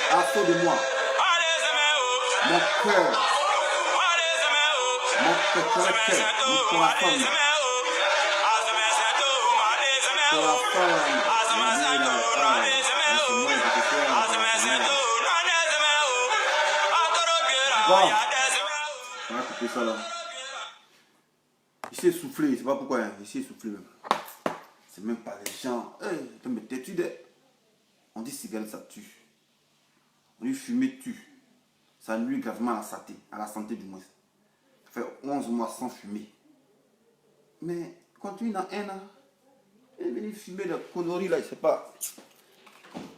Assaut de moi. Mon cœur. Mon cœur. Pour la femme. Pour la femme. Bon. On va couper ça là. Il s'est soufflé, je sais pas pourquoi, hein. Il s'est soufflé même. C'est même pas les gens. Hey, mais t'es-tu des... On dit cigarette ça tue. On dit fumer tue. Ça nuit gravement à la santé du moins. Ça fait 11 mois sans fumer. Mais continue dans un an. Il est venu fumer la connerie là, je sais pas.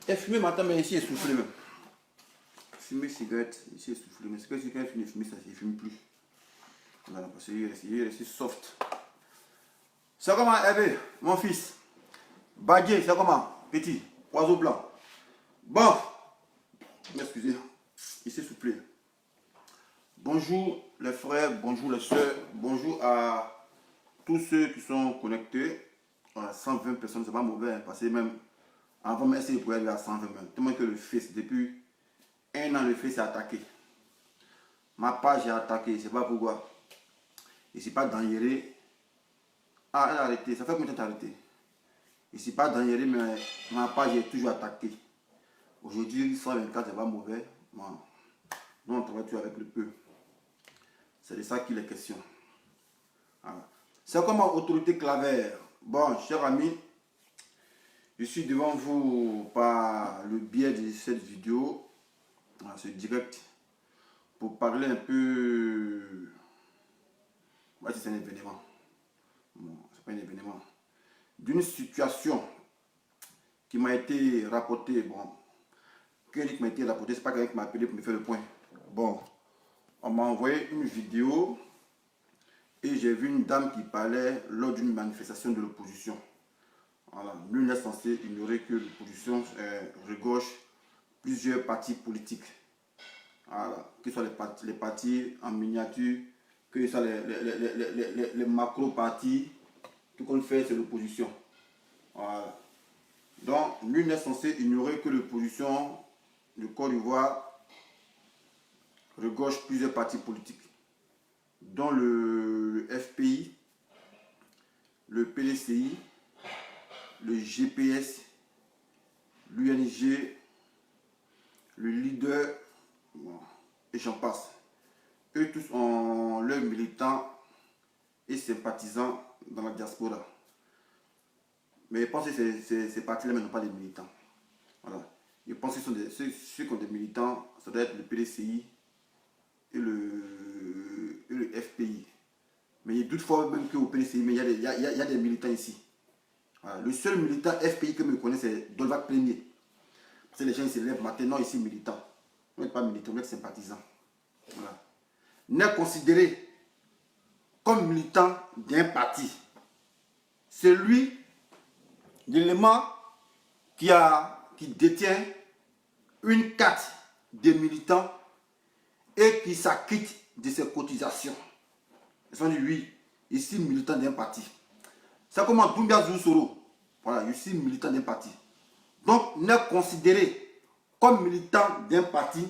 Il a fumé matin, mais ici il est soufflé même. Fumer cigarette, ici il est soufflé. Mais c'est que si quelqu'un finit de fumer ça, il ne fume plus. Voilà, parce qu'il est resté soft. C'est comment, Hervé, mon fils? Bagué, c'est comment? Petit, oiseau blanc. Bon, excusez, il s'est soufflé. Bonjour les frères, bonjour les soeurs, bonjour à tous ceux qui sont connectés. On a 120 personnes, c'est pas mauvais, hein, parce que même avant, mais essayer de pouvoir aller à 120. Tellement que le fils, depuis un an, le fait c'est attaqué. Ma page est attaquée, je sais pas pourquoi. Et c'est pas dangereux. Ah, elle a arrêté. Ça fait combien de temps t'as arrêté? Et c'est pas dangereux, mais ma page est toujours attaquée. Aujourd'hui, 124, c'est pas mauvais. Bon. Nous, on travaille toujours avec le peu. C'est de ça qu'il est question. Voilà. C'est comme autorité clavaire. Bon, chers amis, je suis devant vous par le biais de cette vidéo, ce direct, pour parler un peu. Ouais, c'est un événement. Bon, c'est pas un événement. D'une situation qui m'a été rapportée. Bon, qui m'a été rapportée, c'est pas quelqu'un qui m'a appelé pour me faire le point. Bon, on m'a envoyé une vidéo et j'ai vu une dame qui parlait lors d'une manifestation de l'opposition. Voilà, nul n'est censé ignorer que l'opposition regorge plusieurs partis politiques. Voilà, que ce soit les partis en miniature, que ce soit les macro-partis, tout qu'on fait c'est l'opposition. Voilà. Donc, nul n'est censé ignorer que l'opposition de Côte d'Ivoire regorge plusieurs partis politiques, dont le FPI, le PDCI, le GPS, l'UNG, le leader, bon, et j'en passe. Eux tous ont leurs militants et sympathisants dans la diaspora. Mais je pense que ces partis-là n'ont pas des militants. Voilà. Je pense que ceux qui ont des militants, ça doit être le PDCI et le FPI. Mais il doute fort même qu'au PDCI, mais il y a des militants ici. Voilà. Le seul militant FPI que je connais, c'est Dolvac Premier. Parce que les gens ils se lèvent maintenant ici militants. Vous n'êtes pas militant, vous êtes sympathisant. Voilà. N'est considéré comme militant d'un parti. C'est lui, l'élément qui détient une carte de militants et qui s'acquitte de ses cotisations. Ils ont dit oui, je suis militant d'un parti. C'est comme Doumbia Zoussoro. Voilà, je suis militant d'un parti. Donc, n'est considéré comme militant d'un parti,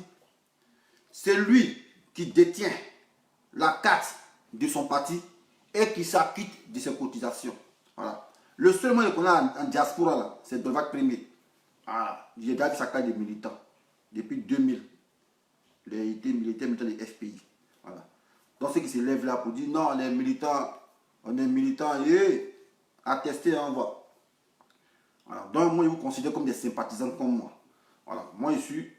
c'est lui qui détient la carte de son parti et qui s'acquitte de ses cotisations. Voilà. Le seul moyen qu'on a en diaspora, c'est Dolvac Premier. Ah, j'ai déjà vu sa carte de militant depuis 2000. Il a été militant des FPI. Voilà. Donc ceux qui se lèvent là pour dire non, on est militant, et attesté, on voit. Voilà. Donc moi, je vous considère comme des sympathisants comme moi. Voilà. Moi, je suis,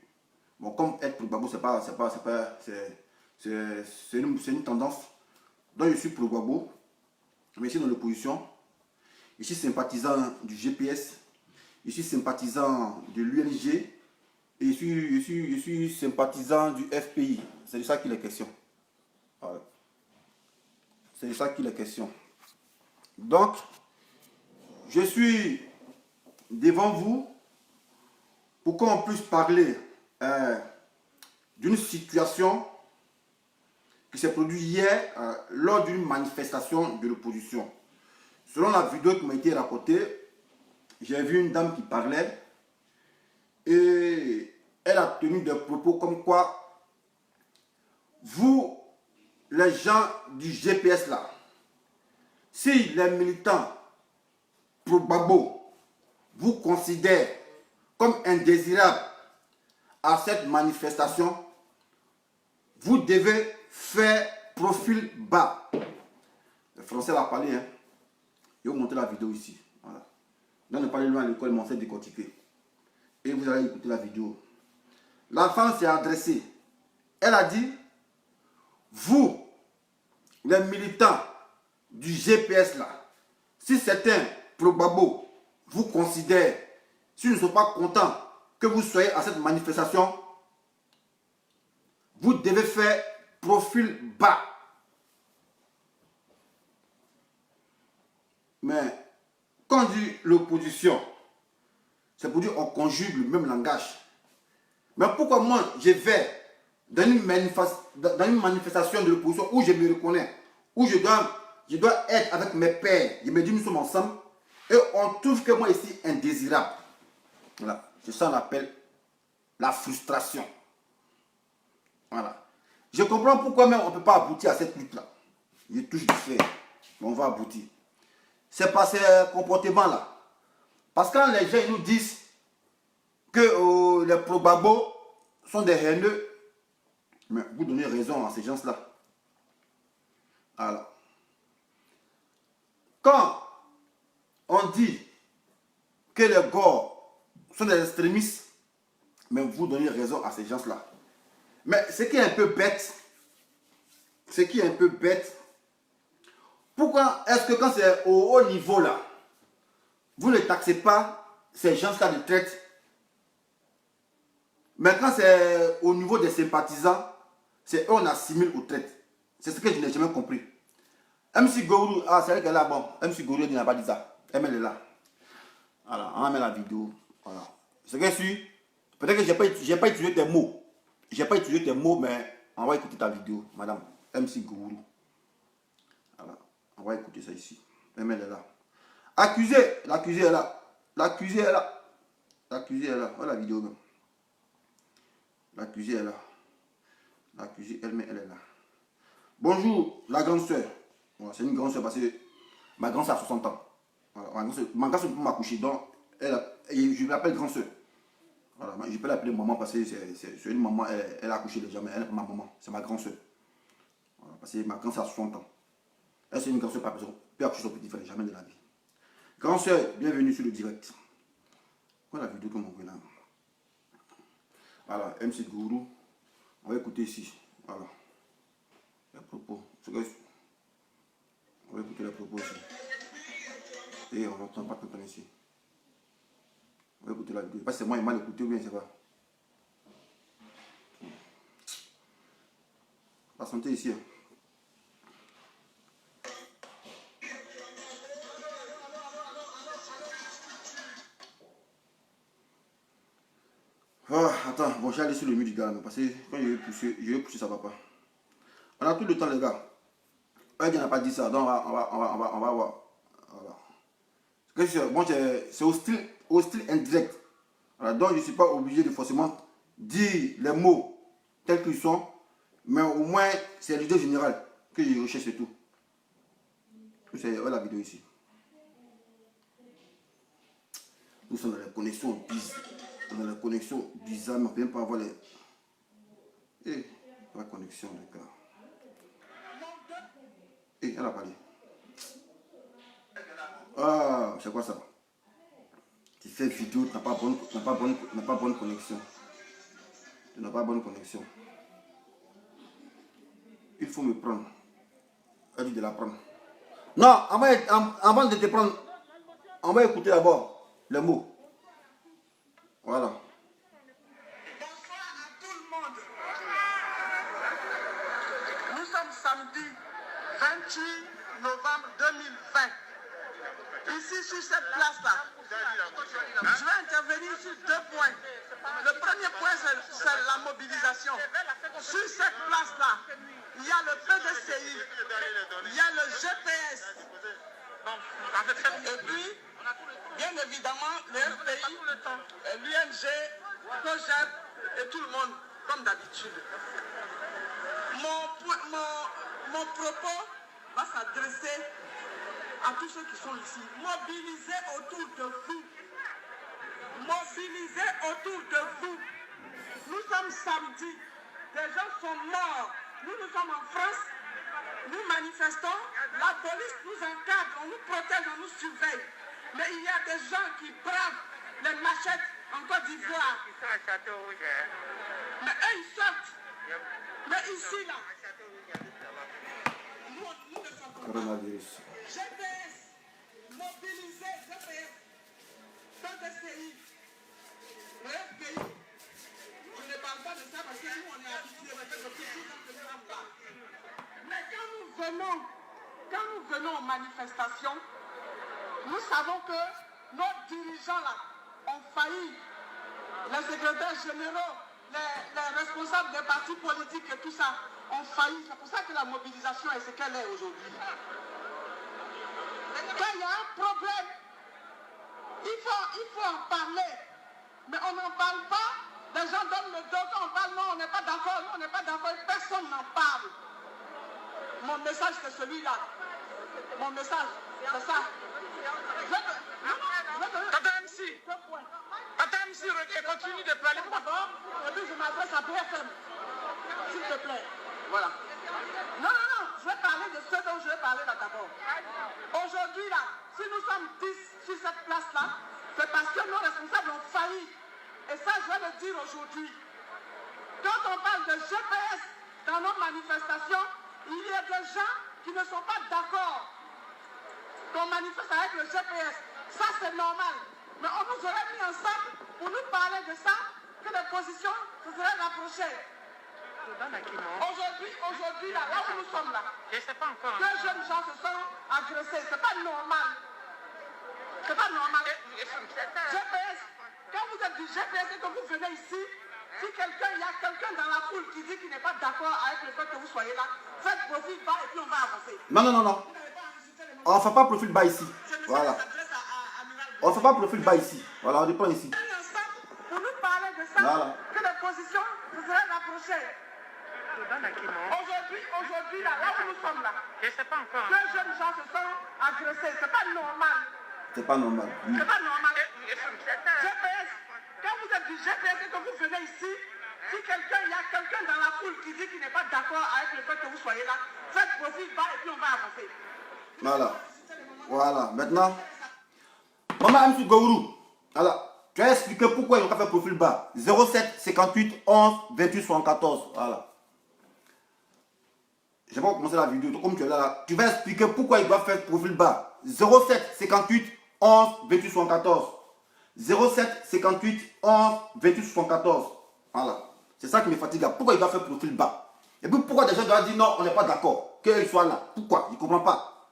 bon, comme être pro Gbagbo, c'est une tendance. Donc je suis pro Gbagbo, mais je suis dans l'opposition. Je suis sympathisant du GPS, je suis sympathisant de l'UNG et je suis sympathisant du FPI. C'est de ça qu'il est question. Voilà. C'est de ça qu'il est question. Donc, je suis devant vous pour qu'on puisse parler d'une situation qui s'est produite hier lors d'une manifestation de l'opposition. Selon la vidéo qui m'a été rapportée, j'ai vu une dame qui parlait et elle a tenu des propos comme quoi vous, les gens du GPS là, si les militants pro Gbagbo vous considèrent comme indésirables à cette manifestation, vous devez faire profil bas. Le français l'a parlé, hein. Je vais vous montrer la vidéo ici. Voilà. Donc, ne pas aller loin à l'école, mais on s'est décortiqué. Et vous allez écouter la vidéo. La femme s'est adressée. Elle a dit, vous, les militants du GPS là, si certains pro Gbagbo vous considèrent, s'ils ne sont pas contents que vous soyez à cette manifestation, vous devez faire profil bas. Mais quand on dit l'opposition, c'est pour dire qu'on conjugue le même langage. Mais pourquoi moi je vais dans une manifestation de l'opposition où je me reconnais, où je dois être avec mes pères, je me dis nous sommes ensemble, et on trouve que moi ici indésirable. Voilà, c'est ça qu'on appelle la frustration. Voilà. Je comprends pourquoi même on ne peut pas aboutir à cette lutte-là. Je touche du fer, mais on va aboutir. C'est par ces comportements-là. Parce que quand les gens nous disent que les probabos sont des haineux, mais vous donnez raison à ces gens-là. Voilà. Quand on dit que les Gors sont des extrémistes, mais vous donnez raison à ces gens-là. Mais ce qui est un peu bête, pourquoi est-ce que quand c'est au haut niveau là, vous ne taxez pas ces gens-là de traite, mais quand c'est au niveau des sympathisants, c'est eux on assimile aux traites. C'est ce que je n'ai jamais compris. MC Gourou, ah c'est vrai qu'elle est là, bon, MC Gourou il n'a pas dit ça. Elle est là. Voilà, on va mettre la vidéo. Voilà. Ce que je suis, peut-être que j'ai pas utilisé tes mots. J'ai pas utilisé tes mots, mais on va écouter ta vidéo, madame MC Gourou. Voilà, on va écouter ça ici. Elle est là. L'accusé est là. L'accusé est là. L'accusé est là. Voilà la vidéo même. L'accusé est là. L'accusé elle est là. Bonjour, la grande soeur. Voilà, c'est une grande soeur parce que ma grande soeur a 60 ans. Voilà, ma grande soeur peut m'accoucher. Donc, je l'appelle grande soeur. Voilà, je peux l'appeler maman parce que c'est une maman, elle a accouché déjà, mais elle n'est pas ma maman, c'est ma grande soeur. Voilà, parce que ma grande soeur a 60 ans. Elle, c'est une grande soeur, pas besoin. Peut accoucher son petit frère, jamais de la vie. Grande soeur, bienvenue sur le direct. Voilà la vidéo que m'envoie là. Voilà, MC Gourou. On va écouter ici. Voilà. Les propos. On va écouter les propos ici. Et on n'entend pas tout le temps ici. On va écouter la vidéo. Parce que c'est moi, il m'a écouté ou bien, je sais pas. La santé ici. Oh, attends, bon, j'ai allé sur le mur du gars, parce que quand je vais pousser, ça va pas. On a tout le temps, les gars. Elle n'a pas dit ça, donc on va voir. Voilà. Bon, c'est hostile indirect. Voilà, donc je ne suis pas obligé de forcément dire les mots tels qu'ils sont, mais au moins c'est l'idée générale que je recherche et tout. C'est la vidéo ici. Nous sommes dans les connexions bizarres. Dans les connexions bizarres, mais on ne peut même pas avoir les. La connexion, les gars. Elle a parlé. Ah, c'est quoi ça? Tu fais vidéo, tu n'as pas bonne connexion. Tu n'as pas bonne connexion. Il faut me prendre. Elle dit de la prendre. Non, avant de te prendre, on va écouter d'abord les mots. Voilà. Bonsoir à tout le monde. Nous sommes samedi 28 novembre 2020. Ici sur cette place-là, je vais intervenir sur 2 points. Le premier point, c'est la mobilisation. Sur cette place-là, il y a le PDCI, il y a le GPS. Et puis, bien évidemment, le RPI, l'UNG, COGEP et tout le monde, comme d'habitude. Mon propos va s'adresser à tous ceux qui sont ici. Mobilisez autour de vous. Mobilisez autour de vous. Nous sommes samedi. Des gens sont morts. Nous sommes en France. Nous manifestons. La police nous encadre. On nous protège, on nous surveille. Mais il y a des gens qui bravent les machettes en Côte d'Ivoire. Mais eux, ils sortent. Mais ici, là, nous ne sommes pas. GPS, mobiliser GPS, PDCI, le FPI. On ne parle pas de ça parce que nous, on est habitués depuis 10 ans que nous sommes là. Mais quand nous venons aux manifestations, nous savons que nos dirigeants là ont failli. Les secrétaires généraux, les responsables des partis politiques et tout ça ont failli. C'est pour ça que la mobilisation est ce qu'elle est aujourd'hui. Quand il y a un problème, il faut en parler. Mais on n'en parle pas Des gens donnent le dos quand on parle, non, on n'est pas d'accord, non, on n'est pas d'accord, personne n'en parle. Mon message, c'est celui-là. Mon message, c'est ça. Tata MC. Tata MC, continue de parler d'abord, et puis je m'adresse à BFM. S'il te plaît. Voilà. Non, non, non, je vais parler de ce dont je vais parler là d'abord. Aujourd'hui, là, si nous sommes 10 sur cette place-là, c'est parce que nos responsables ont failli. Et ça, je vais le dire aujourd'hui. Quand on parle de GPS dans nos manifestations, il y a des gens qui ne sont pas d'accord qu'on manifeste avec le GPS. Ça, c'est normal. Mais on nous aurait mis ensemble pour nous parler de ça, que les positions se seraient rapprochées. Aujourd'hui, là où nous sommes là, deux jeunes gens se sont agressés. C'est pas normal. C'est pas normal. GPS, quand vous êtes du GPS et que vous venez ici, si il y a quelqu'un dans la foule qui dit qu'il n'est pas d'accord avec le fait que vous soyez là, faites profil bas et puis on va avancer. Non, non, non, non. On ne fait pas profil bas ici. Voilà. On ne fait pas profil bas ici. Voilà, on dépend ici. Pour nous parler de ça, voilà, que les positions se seraient rapprochées. Aujourd'hui, là où nous sommes là, deux jeunes gens se sont agressés. C'est pas normal. C'est pas normal. Oui. C'est pas normal. GPS, quand vous êtes du GPS et que vous venez ici, si il y a quelqu'un dans la foule qui dit qu'il n'est pas d'accord avec le fait que vous soyez là, faites profil bas et puis on va avancer. Voilà. Voilà. Maintenant, Maman M. Gourou, voilà. Tu as expliqué pourquoi ils n'ont pas fait profil bas. 07 58 11 28 74. Voilà. Je vais pas commencer la vidéo. Comme tu es là, tu vas expliquer pourquoi ils doivent faire profil bas. 07 58 11 28 74. 07 58 11 28 74. Voilà. C'est ça qui me fatigue là. Pourquoi ils doivent faire profil bas? Et puis pourquoi des gens doivent dire non, on n'est pas d'accord qu'ils soient là? Pourquoi? Je ne comprends pas.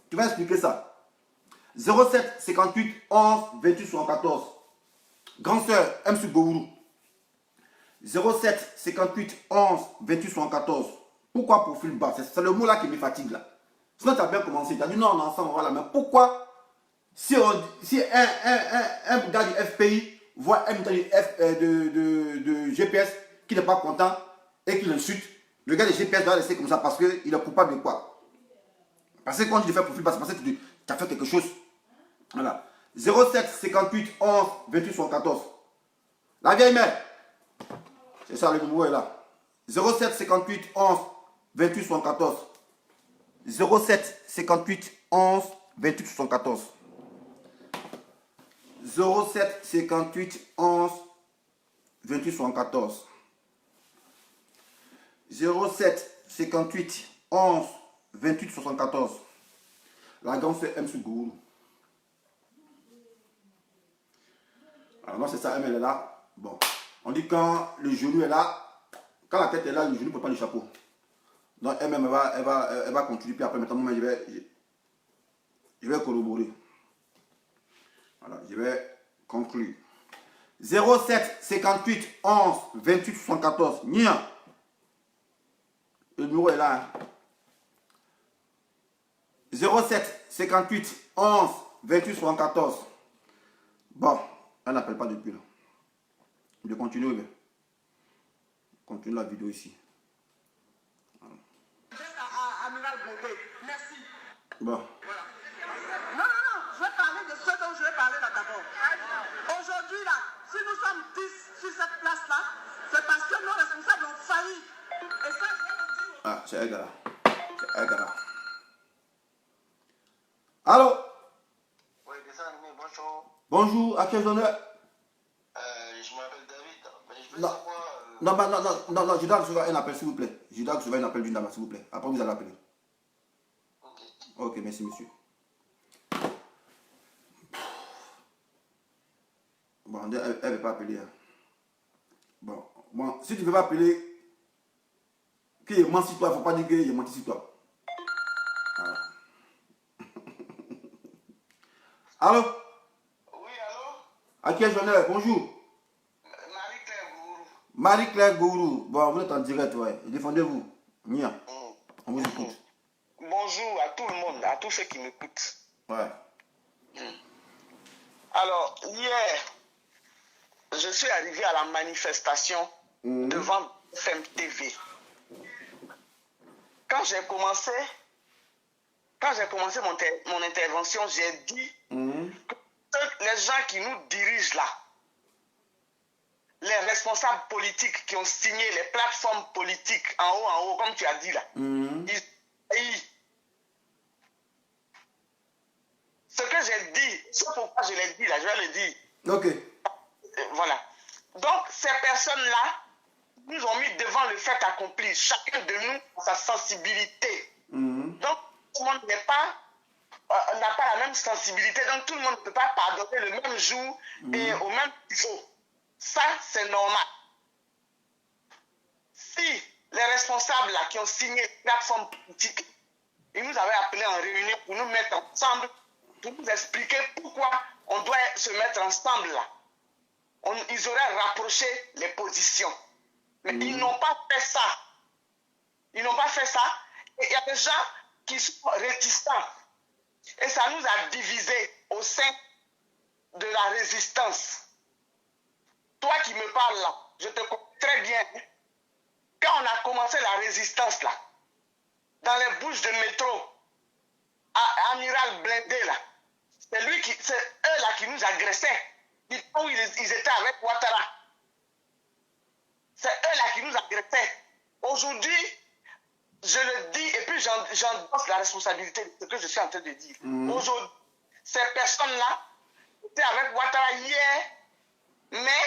Tu vas expliquer ça. 07 58 11 28 74. Grand sœur M. Gourou. 07 58 11 28 74. Pourquoi profil bas? C'est le mot là qui me fatigue là. Sinon tu as bien commencé. Tu as dit non, on est ensemble, voilà. Mais pourquoi si un gars du FPI voit un gars de GPS qui n'est pas content et qui l'insulte, le gars de GPS doit laisser comme ça parce qu'il est coupable de quoi? Parce que quand tu fais profil bas, c'est parce que tu as fait quelque chose. Voilà. 07 58 11 28 74. La vieille mère. C'est ça, le numéro est là. 07 58 11 28 74. 07 58 11 28 74. 07 58 11 28 74. 07 58 11 28 74. La grande c'est M. Gourou. Alors moi c'est ça, elle est là. Bon. On dit quand le genou est là, quand la tête est là, le genou ne peut pas le chapeau. Donc elle-même elle va continuer. Puis après maintenant moi je vais corroborer. Voilà, je vais conclure. 07 58 11 28 74. Nia. Le numéro est là. 07 58 11 28 74. Bon, elle n'appelle pas depuis là. Je continue, mais continue la vidéo ici. Merci. Bon. Voilà. Non, non, non, je vais parler de ce dont je vais parler là d'abord. Aujourd'hui, là, si nous sommes 10 sur cette place-là, c'est parce que nos responsables ont failli. Et ça, je vais le dire. Ah, c'est un gars là. C'est un gars là. Allô? Oui, dessin animé, bonjour. Bonjour, à quel honneur? Je m'appelle David, mais je veux Non. savoir... Non, je dois recevoir un appel, s'il vous plaît. Je dois recevoir un appel d'une dame, s'il vous plaît. Après, vous allez appeler. Ok. Ok, merci, monsieur. Bon, elle ne veut pas appeler. Hein. Bon, si tu ne veux pas appeler, qu'il ment sur toi, il ne faut pas dire qu'il est menti sur toi. Voilà. Allô? Oui, allô? À quel honneur? Bonjour. Marie-Claire Gourou. Marie-Claire Gourou. Bon, vous êtes en direct, ouais. Défendez-vous. Nia. On vous écoute. Bonjour à tout le monde, à tous ceux qui m'écoutent. Ouais. Alors, hier, je suis arrivé à la manifestation devant FMTV. Quand j'ai commencé mon intervention, j'ai dit que les gens qui nous dirigent là, les responsables politiques qui ont signé les plateformes politiques en haut, comme tu as dit là, ce que j'ai dit, c'est pourquoi je l'ai dit là, je vais le dire. Ok. Voilà. Donc, ces personnes-là nous ont mis devant le fait accompli. Chacun de nous a sa sensibilité. Donc, tout le monde n'a pas la même sensibilité. Donc, tout le monde ne peut pas pardonner le même jour et au même niveau. Ça, c'est normal. Si les responsables là, qui ont signé la plateforme politique, ils nous avaient appelés en réunion pour nous mettre ensemble, pour nous expliquer pourquoi on doit se mettre ensemble là. Ils auraient rapproché les positions. Mais ils n'ont pas fait ça. Ils n'ont pas fait ça. Et il y a des gens qui sont réticents. Et ça nous a divisés au sein de la résistance. Toi qui me parles là, je te connais très bien. Quand on a commencé la résistance là, dans les bouches de métro, à Amiral Blindé là, c'est eux là qui nous agressaient. Où ils étaient avec Ouattara. C'est eux là qui nous agressaient. Aujourd'hui, je le dis et puis j'endosse la responsabilité de ce que je suis en train de dire. Aujourd'hui, ces personnes-là étaient avec Ouattara hier, mais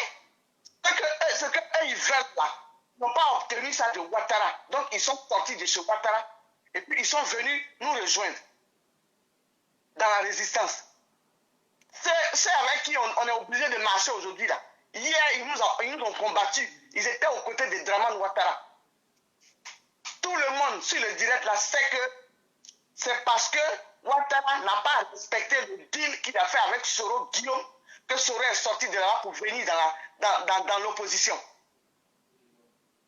ce que eux ils veulent là, ils n'ont pas obtenu ça de Ouattara. Donc ils sont sortis de chez Ouattara et puis ils sont venus nous rejoindre dans la résistance. C'est avec qui on est obligé de marcher aujourd'hui là. Hier, ils nous ont combattus. Ils étaient aux côtés de Draman Ouattara. Tout le monde sur le direct là sait que c'est parce que Ouattara n'a pas respecté le deal qu'il a fait avec Soro Guillaume que Soro est sorti de là pour venir dans l'opposition.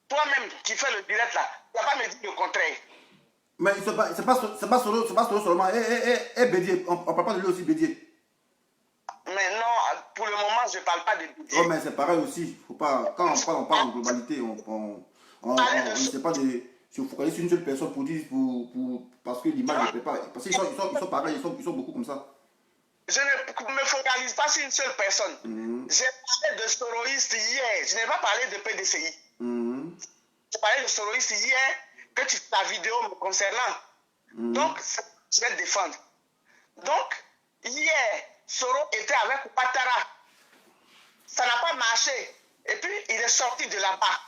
Toi-même qui fais le direct là, tu ne vas pas me dire le contraire. Mais c'est pas Soro seulement. Bédier, on ne parle pas de lui aussi, Bédier. Mais non, pour le moment, je ne parle pas de Bédier. Oh, mais c'est pareil aussi. Faut pas, quand on parle en globalité, on ne sait pas de se focaliser sur une seule personne pour dire, parce que l'image ne plaît pas. Parce qu'ils sont pareils, ils sont beaucoup comme ça. Je ne me focalise pas sur une seule personne. J'ai parlé de Soroïste hier. Je n'ai pas parlé de PDCI. J'ai parlé de Soroïste hier que tu fais la vidéo me concernant. Donc, je vais te défendre. Donc, hier, Soro était avec Ouattara. Ça n'a pas marché. Et puis, il est sorti de là-bas.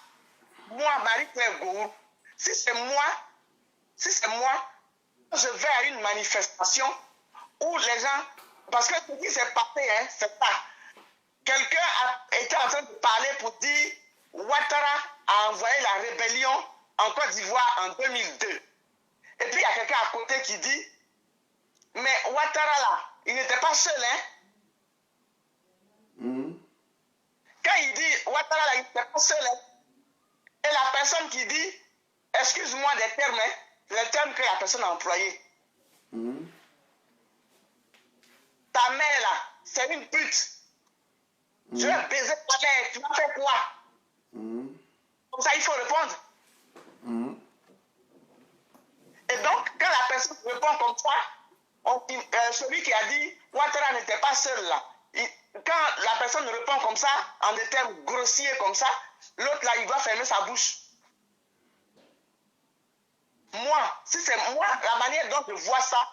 Moi, Marie-Claire Gourou, si c'est moi, je vais à une manifestation où les gens... Parce que ce qui s'est passé, c'est ça. Quelqu'un a été en train de parler pour dire Ouattara a envoyé la rébellion en Côte d'Ivoire en 2002. Et puis, il y a quelqu'un à côté qui dit mais Ouattara là, il n'était pas seul, hein? Quand il dit Ouattara là, il n'était pas seul, hein? Et la personne qui dit, excuse-moi des termes, hein? Les termes que la personne a employés. Ta mère là, c'est une pute. Je vais baiser ta mère, tu vas faire quoi? Comme ça, il faut répondre. Et donc, quand la personne répond comme ça, celui qui a dit Ouattara n'était pas seul là, quand la personne répond comme ça, en des termes grossiers comme ça, l'autre là, il doit fermer sa bouche. Moi, si c'est moi, la manière dont je vois ça,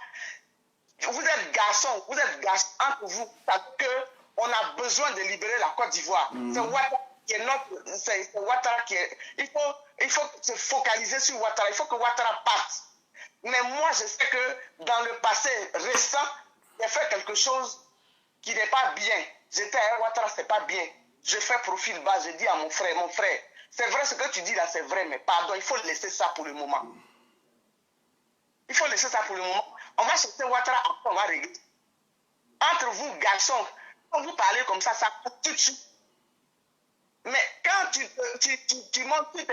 vous êtes garçons entre vous, parce qu'on a besoin de libérer la Côte d'Ivoire. C'est Ouattara qui est notre... C'est Ouattara qui est... Il faut se focaliser sur Ouattara. Il faut que Ouattara parte. Mais moi, je sais que dans le passé récent, j'ai fait quelque chose qui n'est pas bien. J'étais à Ouattara, c'est pas bien. Je fais profil bas, je dis à mon frère, c'est vrai ce que tu dis là, c'est vrai, mais pardon, il faut laisser ça pour le moment. Il faut laisser ça pour le moment. On va chercher Ouattara, après on va régler. Entre vous, garçons, quand vous parlez comme ça coûte tout de suite. Mais quand tu montes sur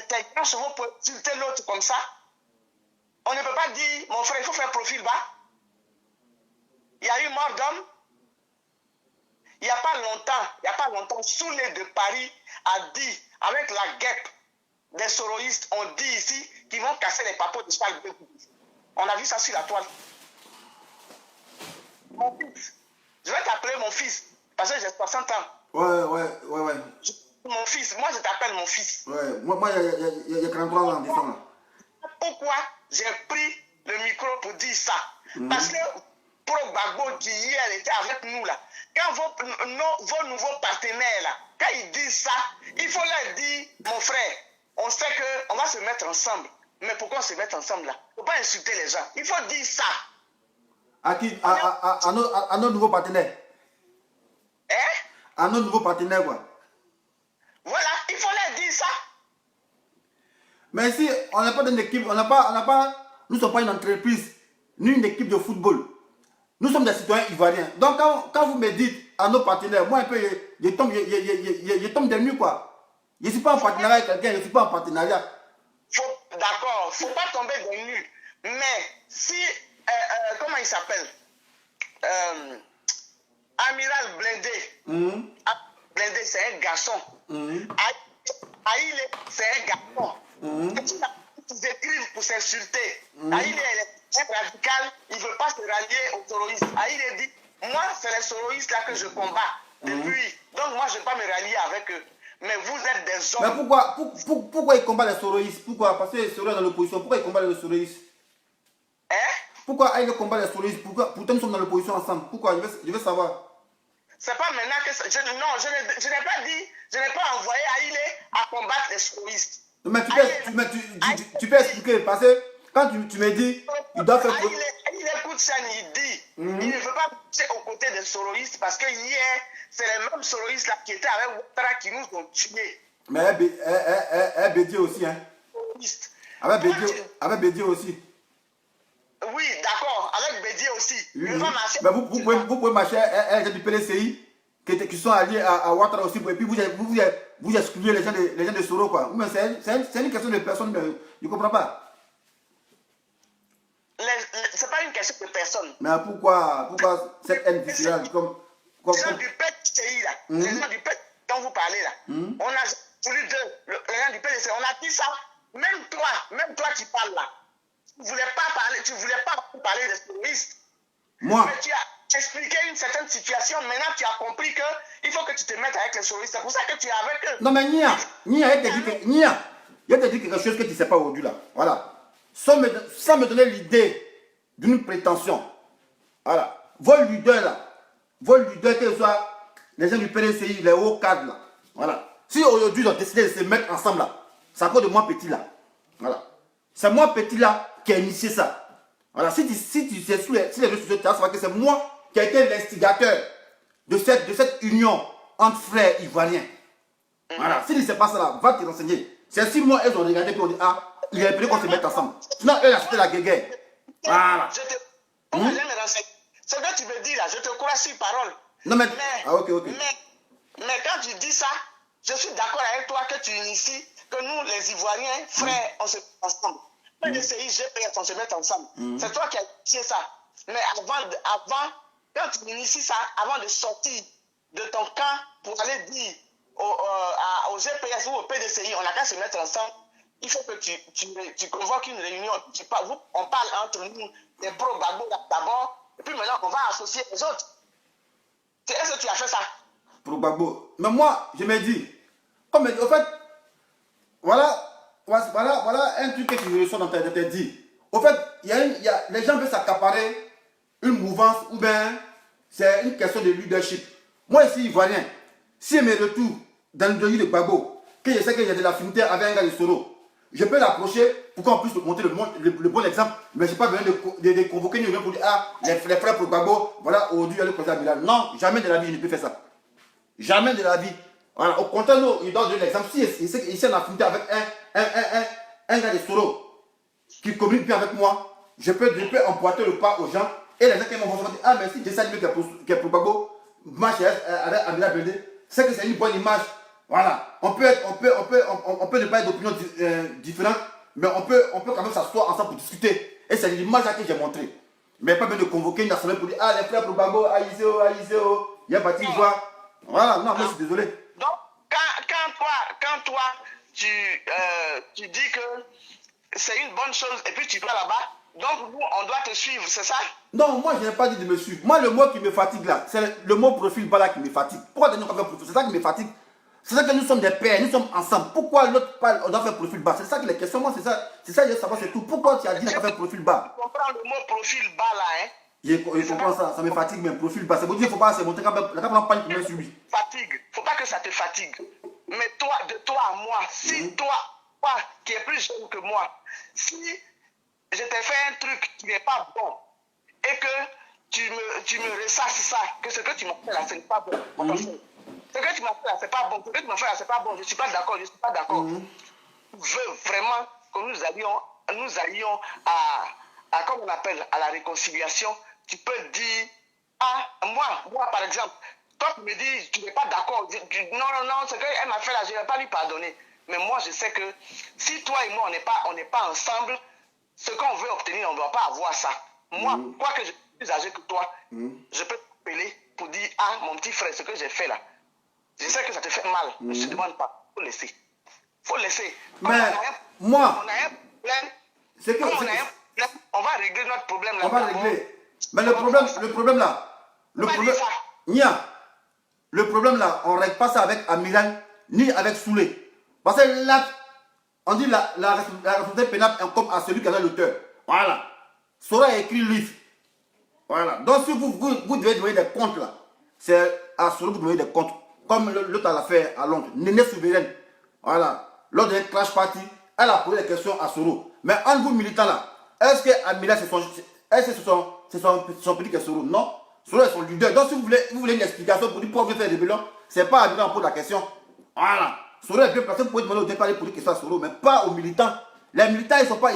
tes grands chevaux pour insulter l'autre comme ça, on ne peut pas dire, mon frère, il faut faire profil bas. Il y a eu mort d'homme. il n'y a pas longtemps, Soulé de Paris a dit, avec la guêpe des soroïstes, on dit ici qu'ils vont casser les papeaux de Charles de Gaulle. On a vu ça sur la toile. Mon fils, je vais t'appeler mon fils, parce que j'ai 60 ans. Ouais. Mon fils, moi je t'appelle mon fils. Ouais, moi il y a 43 ans en décembre. Pourquoi j'ai pris le micro pour dire ça? Parce que Pro Gbagbo qui hier était avec nous là, quand vos nouveaux partenaires là, quand ils disent ça, il faut leur dire, mon frère, on sait qu'on va se mettre ensemble. Mais pourquoi se mettre ensemble là? Il ne faut pas insulter les gens. Il faut dire ça. À qui? À nos nouveaux partenaires. Hein? À nos nouveaux partenaires, quoi. Voilà, il faut leur dire ça. Mais si on n'a pas d'une équipe, nous ne sommes pas une entreprise, ni une équipe de football. Nous sommes des citoyens ivoiriens. Donc quand vous me dites à nos partenaires, moi un peu, je tombe des nues, quoi. Je ne suis pas en partenariat avec quelqu'un, je ne suis pas en partenariat. D'accord, il ne faut pas tomber des nues. Mais si, comment il s'appelle? Amiral Blindé. Blindé, c'est un garçon. Aïlé, c'est un garçon. Ils écrivent pour s'insulter. Aïlé, il est radical, il ne veut pas se rallier aux soroïstes. Aïlé dit, moi, c'est les soroïstes là que je combats depuis. Donc moi, je ne vais pas me rallier avec eux. Mais vous êtes des hommes. Mais pourquoi ils combattent les soroïstes? Pourquoi? Parce que les soroïstes dans l'opposition. Pourquoi ils combattent les soroïstes? Pourquoi Aïlé combat les soroïstes? Pourtant nous sommes dans l'opposition ensemble. Pourquoi? Je veux savoir. C'est pas maintenant que je n'ai pas dit, je n'ai pas envoyé Aïlé à combattre les soroïstes. Mais tu peux expliquer, parce que quand tu me dis, il doit faire... Aïlé écoute ça, il dit, il ne veut pas passer aux côtés des soroïstes, parce que hier, c'est les mêmes soroïstes là qui étaient avec Ouattara qui nous ont tués. Mais Bédié aussi, hein. Avec Bédié aussi. Oui, d'accord, avec Bédié aussi. Oui. Mais vous pouvez marcher les gens du PDCI qui sont alliés à Ouattara aussi, et puis vous excluez les gens de Soro, quoi. Mais c'est une question de personne, mais je ne comprends pas. C'est pas une question de personne. Mais pourquoi cette haine viscérale Les gens du PDCI là, les gens du PDCI dont vous parlez là, on a voulu les gens du PDCI, on a dit ça, même toi qui parles là. Tu ne voulais pas parler des terroristes. Moi. Mais tu as expliqué une certaine situation. Maintenant, tu as compris qu'il faut que tu te mettes avec les terroristes. C'est pour ça que tu es avec eux. Non, mais Nia, il te dit quelque chose que tu ne sais pas aujourd'hui là. Voilà. Sans me donner l'idée d'une prétention. Voilà. Vos leaders, que ce soit les gens du PDCI, les hauts cadres là. Voilà. Si aujourd'hui ils ont décidé de se mettre ensemble là, c'est à cause de moi petit là. Voilà. C'est moi petit là qui a initié ça. Voilà, si tu sais sur les réseaux sociaux, tu vas savoir que c'est moi qui ai été l'instigateur de cette union entre frères ivoiriens. Voilà, si tu ne sais pas ça là, va te renseigner. C'est 6 mois, elles ont regardé et on dit, ah, il est prévu qu'on se mette ensemble. Sinon, eux, c'était la guerre. Voilà. Ce que tu me dis là, je te crois sur parole. Non, mais ok. Mais quand tu dis ça, je suis d'accord avec toi que tu inities que nous, les Ivoiriens, frères, on se met ensemble. Mais les CIGPS, on se met ensemble. C'est toi qui as initié ça. Mais avant, quand tu inities ça, avant de sortir de ton camp pour aller dire aux GPS ou au PDCI, on n'a qu'à se mettre ensemble, il faut que tu convoques une réunion. On parle entre nous, des pro-Gbagbo d'abord, et puis maintenant, on va associer les autres. Est-ce que tu as fait ça? Pro-Gbagbo. Mais moi, je me dis, comme au fait, voilà un truc que tu reçois dans tes dits. Au fait, les gens veulent s'accaparer une mouvance ou bien c'est une question de leadership. Moi ici, ivoirien, si je me retrouve dans le pays de Gbagbo, que je sais qu'il y a de l'affinité avec un gars de Soro, je peux l'approcher pour qu'on puisse montrer le bon exemple, mais je n'ai pas besoin de convoquer une réunion pour dire, ah, les frères pour Gbagbo, voilà, aujourd'hui, il y a le président Bilal. Non, jamais de la vie, je ne peux faire ça. Jamais de la vie. Voilà, au contraire, nous, il donne l'exemple. Si il sait qu'il est en affinité avec un gars de Soro qui communique bien avec moi, je peux emboîter le pas aux gens et les gens qui vont dire, ah, mais si j'essaie de dire qui est pour Gbagbo, marche avec Amila Bende, c'est que c'est une bonne image. Voilà, on peut ne pas être d'opinion différente, mais on peut quand même s'asseoir ensemble pour discuter. Et c'est l'image que j'ai montrée. Mais pas besoin de convoquer une assemblée pour dire, ah, les frères pour Gbagbo, Aïseo, il y a bâti, voix. Voilà, non, mais je suis désolé. Donc, quand toi tu dis que c'est une bonne chose et puis tu vas là-bas, donc nous, on doit te suivre, c'est ça? Non, moi, je n'ai pas dit de me suivre. Moi, le mot qui me fatigue là, c'est le mot profil bas là qui me fatigue. Pourquoi donner un profil? C'est ça qui me fatigue. C'est ça que nous sommes des pères, nous sommes ensemble. Pourquoi l'autre parle, on doit faire profil bas? C'est ça que les questions, moi, c'est ça, je veux savoir, c'est tout. Pourquoi tu as dit qu'on doit faire profil bas? Tu comprends le mot profil bas là, hein? Je comprends ça, ça me fatigue, mais profil bas. C'est pour dire qu'il ne faut pas se montrer quand même, la caméra pas une sur lui. Fatigue, faut pas que ça te fatigue. Mais toi, de toi à moi, si toi qui es plus jeune que moi, si je t'ai fait un truc qui n'est pas bon et que tu me ressasses ça, que ce que tu m'as fait là, ce n'est pas bon. Ce que tu m'as fait là, c'est pas bon. Ce que tu m'as fait là, c'est pas bon. Je suis pas d'accord, je suis pas d'accord. Je veux vraiment que nous allions à comment on appelle, à la réconciliation. Tu peux dire, moi par exemple, toi tu me dis, tu n'es pas d'accord. Non, ce qu'elle m'a fait là, je ne vais pas lui pardonner. Mais moi, je sais que si toi et moi, on n'est pas ensemble, ce qu'on veut obtenir, on ne doit pas avoir ça. Moi, quoique je suis plus âgé que toi, je peux t'appeler pour dire, mon petit frère, ce que j'ai fait là, je sais que ça te fait mal, mais je ne te demande pas. Il faut laisser. Il faut laisser. Mais moi, on a un problème. c'est que, on va régler notre problème là. on va régler. Mais le problème là, le problème là, on ne règle pas ça avec Amiran ni avec Soulé. Parce que là, on dit la responsabilité pénale incombe à celui qui a l'auteur. Voilà. Sora a écrit le livre. Voilà. Donc si vous devez donner des comptes là, c'est à Sora que vous donnez des comptes. Comme l'autre l'a fait à Londres. Néné souveraine. Voilà. Lors d'un crash party, elle a posé des questions à Soro. Mais en vous militants là, est-ce que Amila c'est son petit que Soro? Non. Soro est son leader. Donc si vous voulez une explication pour dire pourquoi vous faites rébellion, c'est pas Amila qui pose la question. Voilà. Soro est bien placé pour demander au départ pour dire que c'est Soro, mais pas aux militants. Les militants, ils sont pas,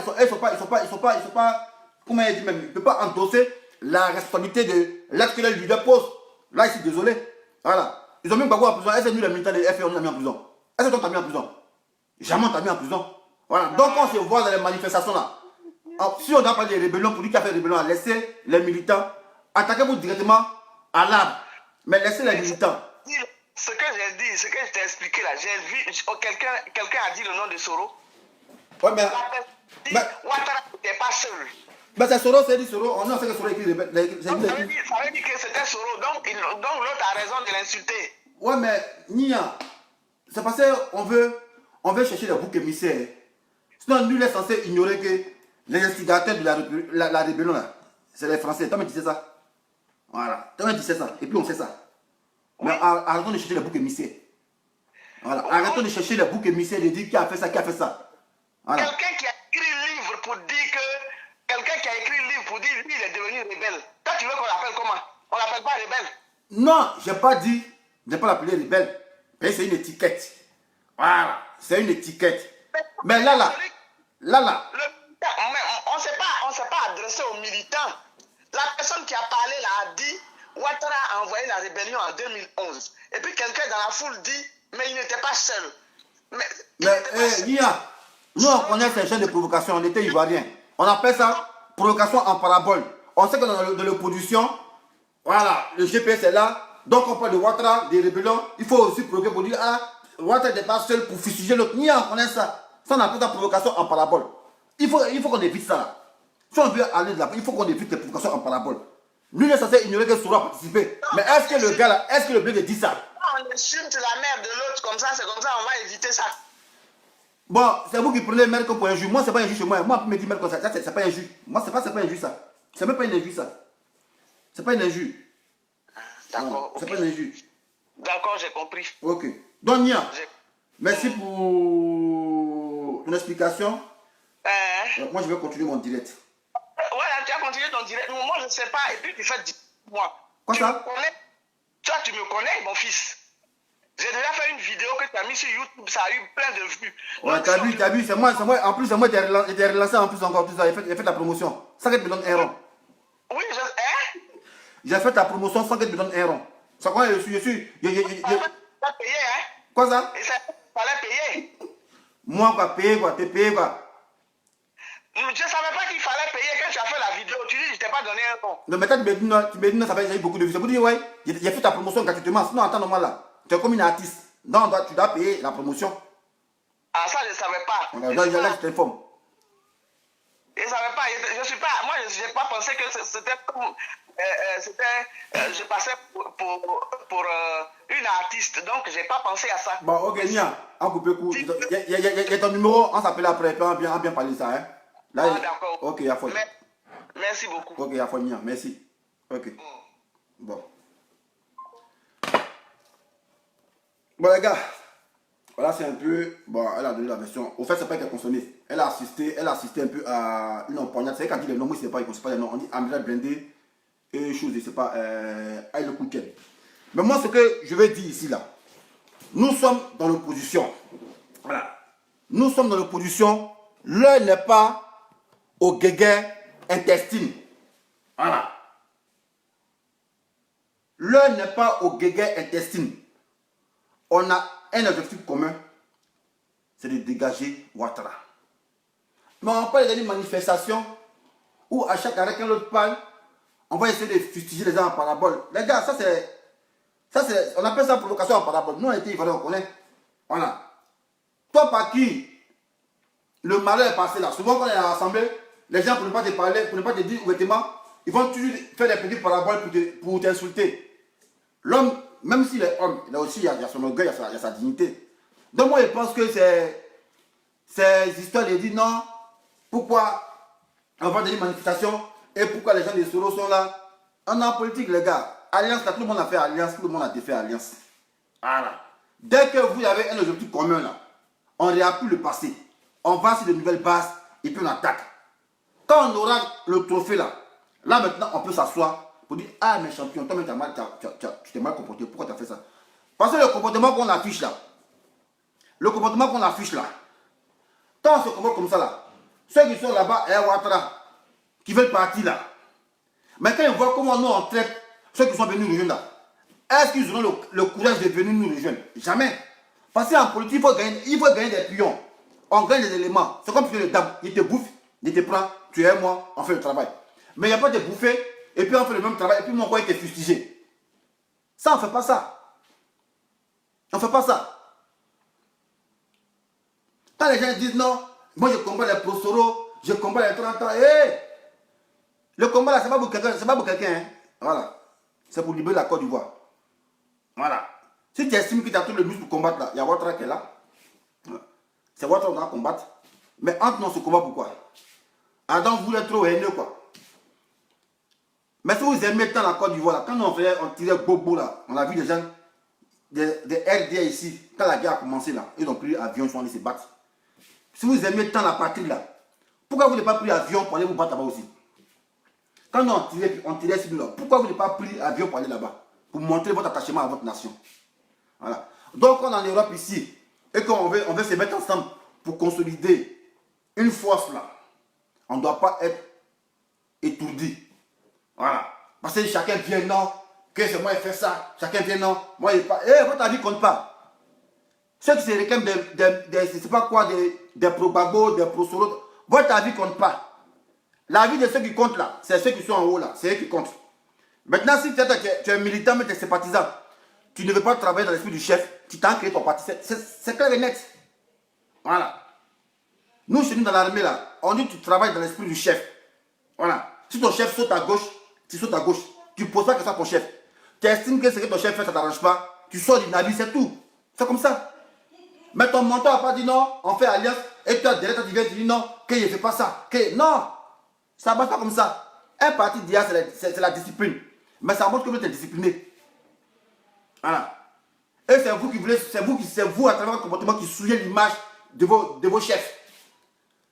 comment il dit même, ils ne peuvent pas endosser la responsabilité de l'acte que le leader pose. Là, je suis désolé. Voilà. Ils ont mis Gbagbo en prison. Est-ce que nous, les militants de FR, on l'a mis en prison? Est-ce que toi, t'as mis en prison? Jamais on t'a mis en prison. Voilà. Donc, on se voit dans les manifestations là. Alors, si on a parlé de rébellion, pour lui qui a fait rébellion, laissez les militants, attaquez-vous directement à l'arbre. Mais laissez les militants. Ce que j'ai dit, ce que je t'ai expliqué là, j'ai vu, quelqu'un a dit le nom de Soro. Ouais, mais. Ouattara n'était pas seul. Mais c'est Soro, c'est dit Soro. On sait que Soro écrit. Ça veut dire que c'était Soro, donc l'autre a raison de l'insulter. Ouais, mais Nia, c'est parce qu'on veut chercher les boucs émissaires. Sinon, nous, on est censé ignorer que les instigateurs de la rébellion, là, c'est les Français. Toi, tu disais ça. Voilà. Toi, tu disais ça. Et puis, on sait ça. Mais arrêtons de chercher les boucs émissaires. Voilà. Arrêtons de chercher les boucs émissaires, de dire qui a fait ça, qui a fait ça. Voilà. Quelqu'un qui a écrit un livre pour dire que. Quelqu'un qui a écrit un livre pour dire lui, il est devenu rebelle. Toi, tu veux qu'on l'appelle comment? On l'appelle pas rebelle. Non, je n'ai pas dit. Je n'ai pas l'appelé rebelle. Mais c'est une étiquette. Voilà. C'est une étiquette. Mais là. On ne s'est pas adressé aux militants. La personne qui a parlé là a dit Ouattara a envoyé la rébellion en 2011. Et puis quelqu'un dans la foule dit mais il n'était pas seul. Mais Nia, nous on connaît ces chaînes de provocation, on était ivoiriens. On appelle ça provocation en parabole. On sait que dans l'opposition, voilà, le GPS est là. Donc on parle de Ouattara, des rébellions. Il faut aussi provoquer pour dire Ouattara n'est pas seul pour fustiger l'autre. Nia, on connaît ça. Ça on appelle ça provocation en parabole. Il faut qu'on évite ça là. Si on veut aller de là, il faut qu'on évite les provocations en parabole. Nous, on est censé ignorer que Soro a participé. Mais est-ce que le gars là, est-ce que le blé dit ça? On insulte la mère de l'autre comme ça, c'est comme ça, on va éviter ça. Bon, c'est vous qui prenez le maire comme pour un juge. Moi, c'est pas un juge chez moi. Moi, on me dit maire comme ça, c'est pas un juge. Moi, c'est pas un juge ça. C'est même pas une injure ça. C'est pas une injure. D'accord. C'est pas une injure. D'accord, j'ai compris. Ok. Donc, Nia, merci pour ton explication. Moi, je vais continuer mon direct. Voilà, tu as continué ton direct. Moi, je ne sais pas. Et puis, tu fais moi. Quoi ça? Toi, tu me connais, mon fils. J'ai déjà fait une vidéo que tu as mis sur YouTube. Ça a eu plein de vues. Ouais, t'as vu. C'est moi. En plus, c'est moi qui ai relancé en plus encore tout ça. J'ai fait la promotion. Sans qu'elle me donne un rond. Oui, J'ai fait ta promotion sans qu'elle me donne un rond. Ça quoi, je suis. Tu as payé, hein? Quoi ça? Et ça fallait payer. Moi, quoi, payer, quoi. T'es payé, quoi. Je ne savais pas qu'il fallait payer quand tu as fait la vidéo. Tu dis que je ne t'ai pas donné un rond. Non, mais toi, tu me dis non, ça fait beaucoup de vues. C'est pour dire, ouais, j'ai fait ta promotion gratuitement. Sinon, attends, moi là. Tu es comme une artiste. Donc, tu dois payer la promotion. Ah, ça, je ne savais pas. Je t'informe. Je ne savais pas. Je suis pas. Moi, je n'ai pas pensé que c'était comme. Je passais pour une artiste. Donc, je n'ai pas pensé à ça. Bon, ok, Nia, on coupe court. Il y a ton numéro, on s'appelle après. On va bien parler de ça. Hein? Là, ah, d'accord. Ok, il y a faute. Merci beaucoup. Ok, il y a faute, Nia. Merci. Ok. Bon. Bon, les gars. Voilà, c'est un peu. Bon, elle a donné la version. Au fait, c'est pas qu'elle a consommé. Elle a assisté un peu à une empoignade. C'est qu'elle dit les noms, moi, je ne sais pas, il ne sait pas les noms. On dit Amira Blindé et chose, je ne sais pas, Aïe le Kouken. Mais moi, ce que je vais dire ici, là, nous sommes dans l'opposition. Voilà. Nous sommes dans l'opposition. L'heure n'est pas au guéguet intestine. Voilà. L'heure n'est pas au guéguet intestine. On a un objectif commun, c'est de dégager Ouattara. Mais on parle d'une manifestation où à chaque arrêt, quand l'autre parle, on va essayer de fustiger les gens en parabole. Les gars, ça c'est, on appelle ça provocation en parabole. Nous, on était ivoiriens, on connaît. Voilà. Toi, par qui le malheur est passé là. Souvent, quand on est à l'Assemblée, les gens, pour ne pas te parler, pour ne pas te dire ouvertement, ils vont toujours faire des petites paraboles pour t'insulter. L'homme, même s'il est homme, il a aussi il y a son orgueil, il y a sa dignité. Donc moi, je pense que ces histoires de dire non, pourquoi on va dans une manifestation et pourquoi les gens des Soros sont là. On est en politique, les gars. Alliance, là, tout le monde a fait alliance, tout le monde a défait alliance. Voilà. Dès que vous avez un objectif commun là, on réappuie le passé. On va sur de nouvelles bases et puis on attaque. Quand on aura le trophée là, là maintenant on peut s'asseoir pour dire ah mais champion, toi tu t'es mal comporté, pourquoi tu as fait ça? Parce que le comportement qu'on affiche là, quand on se comporte comme ça là, ceux qui sont là-bas, Ouattara, qui veulent partir là, mais quand ils voient comment nous on traite ceux qui sont venus nous rejoindre là, est-ce qu'ils auront le courage de venir nous rejoindre? Jamais. Parce qu'en politique, il faut gagner des pions. On gagne des éléments. C'est comme si le dame, il te bouffe, il te prend, tu es moi, on fait le travail. Mais il n'y a pas de bouffer, et puis on fait le même travail, et puis mon coin il te fustigé. Ça, on ne fait pas ça. On ne fait pas ça. Quand les gens disent non, moi je combats les prosoro, je combats les 30 ans, le combat là, c'est pas pour quelqu'un, hein. Voilà. C'est pour libérer la Côte d'Ivoire. Voilà. Si tu estimes que tu as tout le muscle pour combattre là, il y a Ouattara qui est là. C'est Ouattara qu'on va combattre. Mais entre nous, on se combat pourquoi? Adam voulait trop haineux quoi. Mais si vous aimez tant la Côte d'Ivoire là, quand on tirait Bobo là, on a vu des gens, des RDA ici, quand la guerre a commencé là, ils ont pris l'avion, ils sont allés se battre. Si vous aimez tant la patrie là, pourquoi vous n'avez pas pris l'avion pour aller vous battre là-bas aussi? Quand on tirait sur nous là, pourquoi vous n'avez pas pris l'avion pour aller là-bas? Pour montrer votre attachement à votre nation. Voilà. Donc on est en Europe ici, et qu'on veut se mettre ensemble pour consolider une force là, on ne doit pas être étourdi. Voilà. Parce que chacun vient non, que c'est moi qui fais ça, chacun vient non, moi il pas. Votre avis compte pas. Ceux qui se réclament je sais pas quoi, des pro-Gbagbo, des pro-Soro, votre avis compte pas. L'avis de ceux qui comptent là, c'est ceux qui sont en haut là, c'est eux qui comptent. Maintenant, si tu es militant, mais tu es sympathisant, tu ne veux pas travailler dans l'esprit du chef, tu t'as créé ton parti, c'est clair et net. Voilà. Nous, chez nous dans l'armée là, on dit que tu travailles dans l'esprit du chef. Voilà. Si ton chef saute à gauche, tu sautes à gauche. Tu ne poses pas que ça ton chef. Tu estimes que ce que ton chef fait, ça ne t'arrange pas. Tu sors du navire, c'est tout. C'est comme ça. Mais ton mentor n'a pas dit non, on fait alliance, et toi, derrière, tu viens, tu dis non, que je ne fais pas ça. Que non, ça ne marche pas comme ça. Un parti d'IA, c'est la discipline. Mais ça montre que vous êtes discipliné. Voilà. Et c'est vous qui voulez, c'est vous à travers votre comportement qui souillez l'image de vos chefs.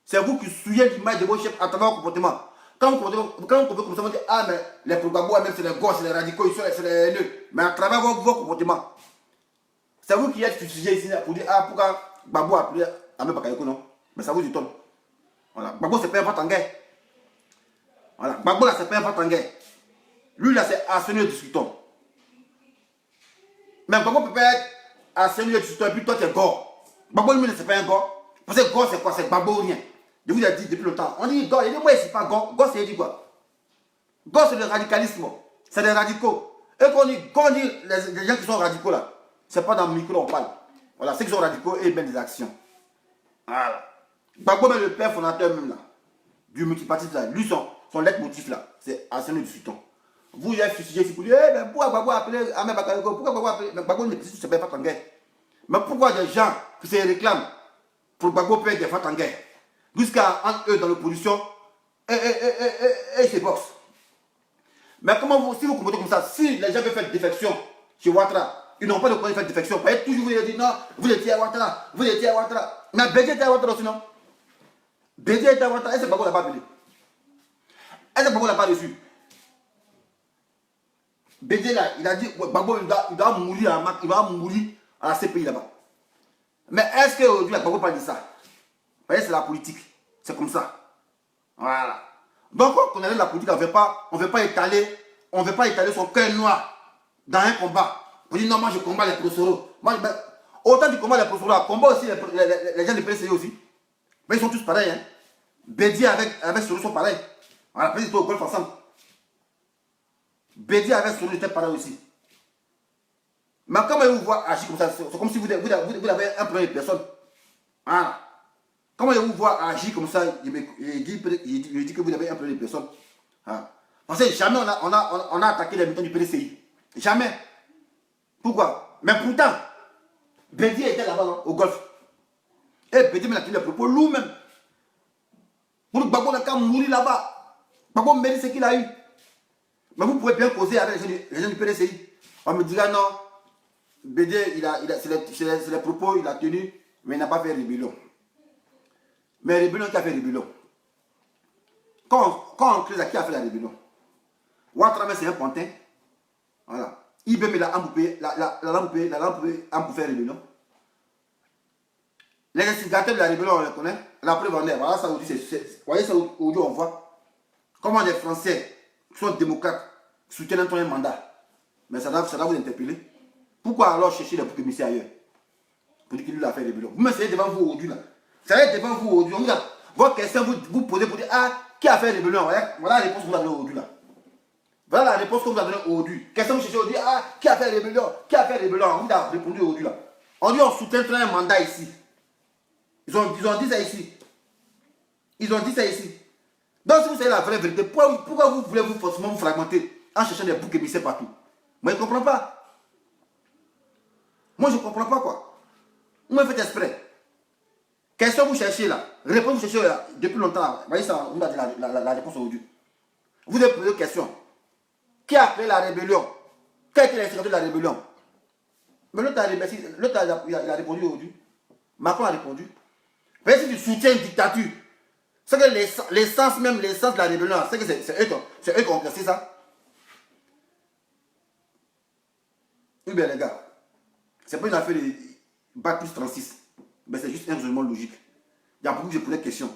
C'est vous qui souillez l'image de vos chefs à travers votre comportement. Quand vous comportez comme ça, vous dites ah mais les pro-Gbagbo, même c'est les gosses, c'est les radicaux, c'est les haineux. Mais à travers vos comportements, c'est vous qui êtes fustigé ici pour dire ah pourquoi Gbagbo a appelé Ahmed Bakayoko non. Mais ça vous étonne. Voilà. Gbagbo c'est pas un vote en guerre. Voilà. Gbagbo là c'est pas un vote en guerre. Lui là c'est Arsenio discutant. Mais Gbagbo peut pas être Arsenio discutant et puis toi tu es gore. Gbagbo lui c'est pas un gore. Parce que gore c'est quoi? C'est Gbagbo ou rien. Je vous ai dit depuis longtemps. On dit gore. Il dit moi c'est pas gore. Gore c'est dit quoi? Gore c'est le radicalisme. C'est des radicaux. Et quand on dit les gens qui sont radicaux là, C'est pas dans le micro on parle. Voilà, ceux qui sont radicaux et ils mènent des actions. Voilà. Gbagbo, même le père fondateur même là, du multipartisme là, lui son leitmotiv là, c'est Asani du Sultan. Vous avez fusillé ici pour dire, eh, mais pourquoi Gbagbo appeler Ahmed Bakayoko? Pourquoi Gbagbo appeler Gbagbo ne peut se faire en guerre? Mais pourquoi des gens qui se réclament pour Gbagbo peut être des en guerre? Jusqu'à entre eux dans l'opposition et se boxent. Mais comment vous, si vous comprenez comme ça, si les gens veulent faire défection chez Ouattara, ils n'ont pas de quoi faire défection. Vous voyez, toujours vous dire non, vous étiez à Ouattara, vous étiez à Ouattara. Mais Bédié était à Ouattara aussi, non? Bédié était à Ouattara, est-ce que Gbagbo l'a pas appelé? Est-ce que Gbagbo l'a pas reçu? Bédié là, il a dit Gbagbo il doit mourir à la, il va mourir à la CPI là-bas. Mais est-ce qu'aujourd'hui Gbagbo pas dit ça? Vous voyez, c'est la politique. C'est comme ça. Voilà. Donc, quand on est dans la politique, on ne veut pas étaler son cœur noir dans un combat. On dit non, moi je combats les prosoro. Autant du combat les prosoro, combat aussi les gens de PCI aussi. Mais ils sont tous pareils. Hein. Bédié avec Soro sont pareils. On a pris au golf ensemble. Bédié avec Soro étaient pareils aussi. Mais comment ils vous voient agir comme ça, c'est comme si vous avez un problème de personne. Voilà. Comment ils vous voient agir comme ça, il dit que vous avez un problème de personne. Ah. Parce que jamais on a attaqué les militants du PDCI. Jamais. Pourquoi? Mais pourtant, Bédié était là-bas, au golf. Et Bédié m'a tenu les propos lourds même. Pour que Gbagbo n'a qu'à mourir là-bas. Gbagbo mérite ce qu'il a eu. Mais vous pouvez bien causer avec les gens du PDCI. On me dira non, Bédié, c'est les propos, il a tenu, mais il n'a pas fait rébellion. Mais rébellion, qui a fait rébellion? Quand on crée qui a fait la rébellion? Ouattara, c'est un pantin. Voilà. IBM, il a empoupé pour faire rébellion. Les instigateurs de la rébellion, on les connaît. La preuve en est. Voilà ça aujourd'hui, vous voyez ça aujourd'hui, on voit comment les Français qui sont démocrates soutiennent un mandat. Mais ça doit vous interpeller. Pourquoi alors chercher les boucs émissaires ailleurs? Pour dire qu'il lui a fait rébellion. Vous me savez devant vous aujourd'hui là. Vous savez devant vous aujourd'hui. Votre question, vous posez pour dire, ah, qui a fait rébellion? Voilà la réponse que vous avez donnée aujourd'hui là. Voilà la réponse que vous avez donnée aujourd'hui. Question que vous cherchez aujourd'hui, ah, qui a fait rébellion? Qui a fait rébellion? On vous a répondu aujourd'hui là. On dit on soutient un mandat ici. Ils ont dit ça ici. Ils ont dit ça ici. Donc si vous savez la vraie vérité, pourquoi vous voulez forcément vous fragmenter en cherchant des boucs émissaires partout? Moi je ne comprends pas. Moi je ne comprends pas quoi. Vous me faites exprès. Question vous cherchez là. Réponse vous cherchez là, depuis longtemps. Vous voyez ça, vous avez la réponse aujourd'hui. Vous avez posé une question. Qui a créé la rébellion? Quel était l'instigateur de la rébellion? Mais l'autre a répondu aujourd'hui. Macron a répondu. Mais si tu soutiens une dictature, c'est que l'essence même, l'essence de la rébellion, c'est que c'est eux qui ont cassé ça. Oui, bien les gars, c'est pas une affaire de bac plus 36. Mais c'est juste un raisonnement logique. Il y a beaucoup qui se posent des questions.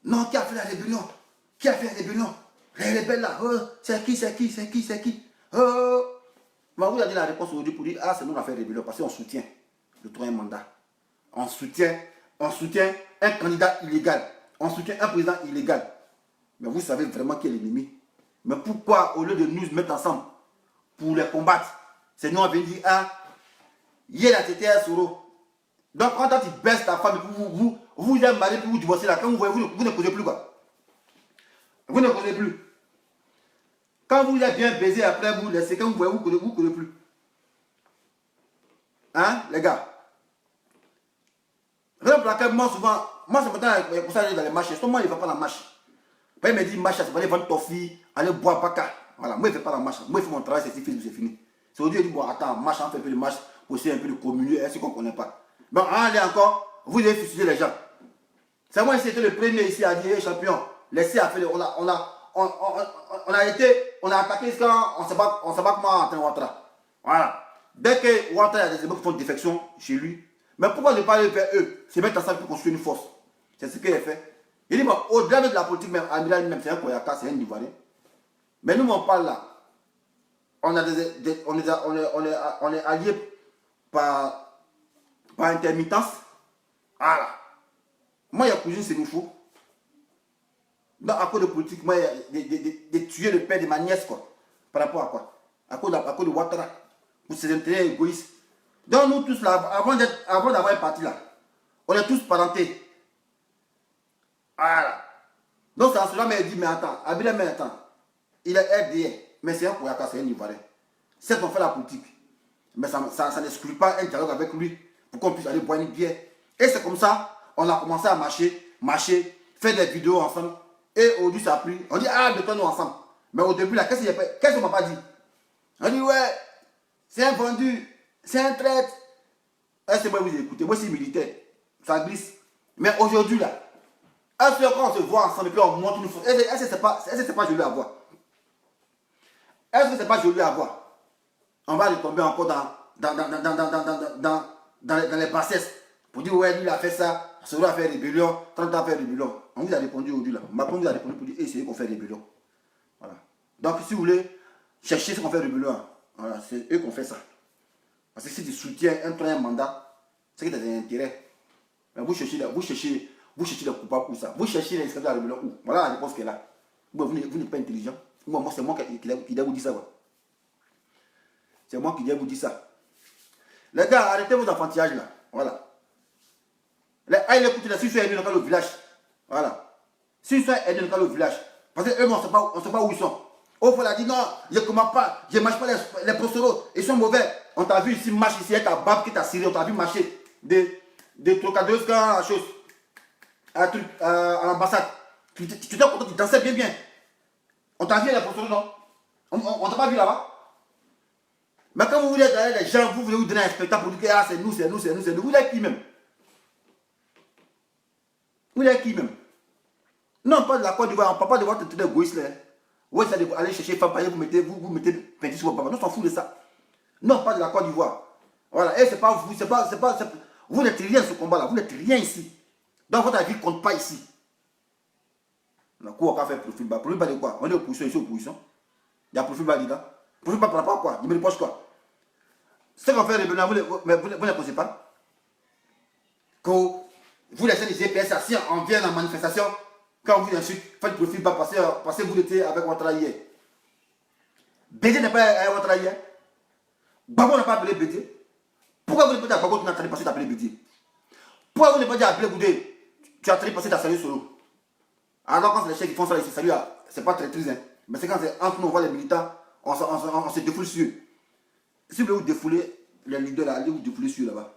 Non, qui a fait la rébellion? Qui a fait la rébellion? Les rebelles là, oh, c'est qui? Oh. Mais vous avez la réponse aujourd'hui pour dire, ah, c'est nous qui avons fait rébellion parce qu'on soutient le troisième mandat. On soutient un candidat illégal. On soutient un président illégal. Mais vous savez vraiment qui est l'ennemi. Mais pourquoi, au lieu de nous mettre ensemble pour les combattre, c'est nous on vient dire, ah, hier la TTA Soro. Donc quand tu baisses ta femme, vous êtes marié, puis vous divorcez là, quand vous voyez, vous ne causez plus quoi. Vous ne causez plus. Quand vous êtes bien baisé après, vous laissez, quand vous voyez, vous ne causez plus. Hein, les gars? Moi souvent, moi c'est maintenant pour ça aller dans les marchés. Moi il ne fait pas la marche. Il me dit marche, c'est pour aller vendre toffee, aller boire baka. Voilà, moi il ne fait pas la marche. Moi il fait mon travail, c'est fini. C'est aujourd'hui il dit bon attends, marche, on fait un peu de marche, aussi un peu de communion, c'est qu'on ne connaît pas. Donc en aller encore, vous devez fustiger les gens. C'est moi c'était le premier ici à dire champion. Laissez à faire, on a attaqué quand on ne sait pas comment atteindre Ouattara. Voilà. Dès que Ouattara a des émeutes qui font défection chez lui. Mais pourquoi ne pas aller vers eux? C'est mettre ensemble pour construire une force. C'est ce qu'il a fait. Il dit, bon, au-delà de la politique, même, Amiral même, c'est un Koyaka, c'est un Ivoirien. Mais nous, on parle là. On est alliés par intermittence. Voilà. Moi, il y a cousine, c'est nous fou. Donc, à cause de politique, moi, il y a de tuer le père de ma nièce, quoi. Par rapport à quoi? À cause de Ouattara. Pour ses intérêts égoïstes. Donc nous tous là, avant d'avoir un parti là, on est tous parentés. Voilà. Donc ça cela m'a dit, mais attends, Abila, mais attends, il est RDA, mais c'est un Koyaka, c'est un Ivoirien. Certes, on fait la politique, mais ça n'exclut pas un dialogue avec lui pour qu'on puisse aller boire une bière. Et c'est comme ça, on a commencé à marcher, faire des vidéos ensemble. Et aujourd'hui, ça a pris. On dit, ah, mettons-nous ensemble. Mais au début, là, qu'est-ce qu'on m'a pas dit? On dit, ouais, c'est un vendu, c'est un traître. C'est moi, vous écoutez, moi, c'est militaire. Ça glisse. Mais aujourd'hui, là, quand on se voit ensemble et puis on montre une photo, est-ce que c'est pas joli à voir? Est-ce que c'est pas joli à voir? On va retomber encore dans les bassesses pour dire, ouais, lui, il a fait ça, celui a fait rébellion, 30 ans a fait rébellion. On vous a répondu aujourd'hui, là. Macron vous a répondu pour dire, c'est eux qu'on fait rébellion. Voilà. Donc, si vous voulez chercher ce qu'on fait rébellion, voilà, c'est eux qu'on fait ça. Parce que si tu soutiens un troisième mandat, c'est que tu as des intérêts. Mais vous cherchez les coupables où ça? Vous cherchez les esclaves de la rébellion où? Voilà la réponse qui est là. Vous n'êtes pas intelligent. Moi c'est moi qui dois vous dire ça. Ouais. C'est moi qui dois vous dire ça. Les gars, arrêtez vos enfantillages là. Voilà. Allez écoutez là, si je suis aidé dans le village. Voilà. Si je suis aidé dans le village. Parce qu'eux, on ne sait pas où ils sont. Au fond, il a dit non, je ne commande pas, je ne mange pas les procédures, ils sont mauvais. On t'a vu ici marcher ici avec ta barbe qui t'a ciré, on t'a vu marcher des trocadeuses quand la chose. À l'ambassade. Tu t'es content, tu dansais bien. On t'a vu les procédures, non? On t'a pas vu là-bas? Mais quand vous voulez d'ailleurs les gens, vous voulez vous donner un spectacle pour dire que ah, c'est nous. Vous voulez qui même? Vous voulez qui même? Non, pas de la Côte d'Ivoire, on ne parle pas de votre truc d'égoïste là. Oui, ça aller chercher femme, vous mettez petit sur vos papas. Non, on s'en fout de ça. Non, pas de la Côte d'Ivoire. Voilà, et c'est pas vous, vous n'êtes rien ce combat là, vous n'êtes rien ici. Donc votre avis ne compte pas ici. On quoi on va faire profil bas? Profil bas de quoi? On est opposition ici, opposition. Il y a profil bas là. Profil bas par rapport à quoi? Il me reproche quoi? Ce qu'on fait rébellion, vous ne connaissez pas? Que vous laissez les GPS assis, on vient en manifestation. Quand vous insultez, faites profil bas, parce que vous étiez avec Ouattara hier. Bédé n'est pas avec Ouattara hier. Gbagbo n'a pas appelé Bédé. Pourquoi vous ne pouvez pas dire à Gbagbo que tu n'as pas passé d'appeler Bédé? Pourquoi vous ne pouvez pas dire à Blé Goudé, tu as passé ta salut solo? Alors quand c'est les chefs qui font ça, ils se saluent, c'est pas très triste. Hein. Mais c'est quand c'est entre nous, on voit les militants, on se défoule sur eux. Si vous voulez vous défouler, les leaders là, allez vous défouler sur eux là-bas.